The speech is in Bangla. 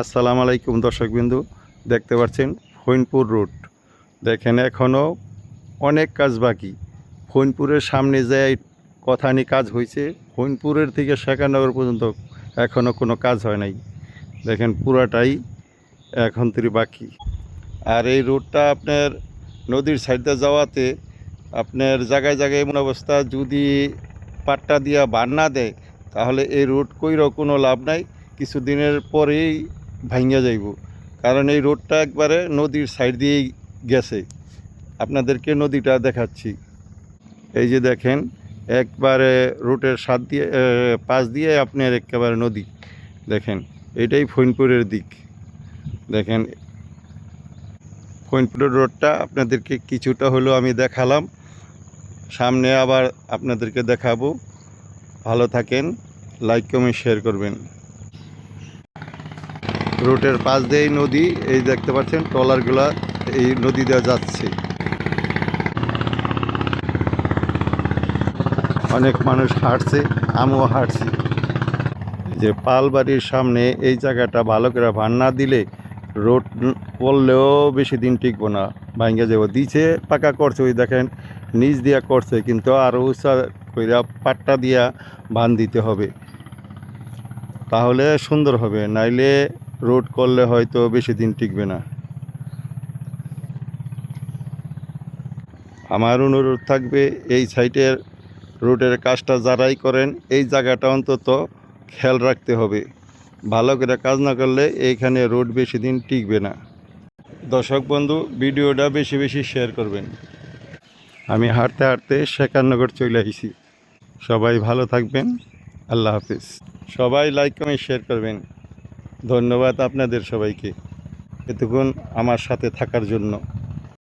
আসসালামু আলাইকুম দর্শকবিন্দু, দেখতে পাচ্ছেন ফইনপুর রোড। দেখেন এখনও অনেক কাজ বাকি। ফইনপুরের সামনে যে কথানি কাজ হয়েছে, ফইনপুরের থেকে শেখানগর পর্যন্ত এখনও কোনো কাজ হয় নাই। দেখেন পুরাটাই এখন থেকে বাকি। আর এই রোডটা আপনার নদীর সাইডে যাওয়াতে আপনার জায়গায় জায়গায় এমন অবস্থা, যদি পাট্টা দিয়া বান না দেয় তাহলে এই রোড কইরও কোনো লাভ নাই, কিছুদিনের পরেই ভাঙ্গা যাইব। কারণ এই রোডটা একবারে নদীর সাইড দিয়েই গেছে। আপনাদেরকে নদীটা দেখাচ্ছি। এই যে দেখেন, একবারে রোডের পাশ দিয়ে আপনার একেবারে নদী। দেখেন এটাই ফইনপুরের দিক। দেখেন ফইনপুরের রোডটা আপনাদেরকে কিছুটা হলেও আমি দেখালাম, সামনে আবার আপনাদেরকে দেখাবো। ভালো থাকেন, লাইক কমেন্ট শেয়ার করবেন। রোডের পাশ দিয়েই নদী, এই দেখতে পাচ্ছেন ট্রলারগুলা এই নদী দিয়ে যাচ্ছে। অনেক মানুষ হাঁটছে, আমিও হাঁটছি। যে পালবাড়ির সামনে এই জায়গাটা ভালো করে ভান না দিলে রোড করলেও বেশি দিন টিকবো না, ভাঙ্গা যাবো। দিছে পাকা করছে, ওই দেখেন নিচ দিয়া করছে, কিন্তু আরও উঁচা কইরা পাট্টা দিয়া বান দিতে হবে, তাহলে সুন্দর হবে। নাইলে রোড করলে হয়তো বেশি দিন টিকবে না। আমার অনুরোধ থাকবে, এই সাইডের রোডের কাজটা যারাই করেন এই জায়গাটা অন্তত খেয়াল রাখতে হবে। ভালো করে কাজ না করলে এইখানে রোড বেশি দিন টিকবে না। দর্শক বন্ধু, ভিডিওটা বেশি বেশি শেয়ার করবেন। আমি হাঁটতে হাঁটতে শেখাননগর চলে আসি। সবাই ভালো থাকবেন, আল্লাহ হাফিজ। সবাই লাইক কমেন্ট শেয়ার করবেন। ধন্যবাদ আপনাদের সবাইকে এতক্ষণ আমার সাথে থাকার জন্য।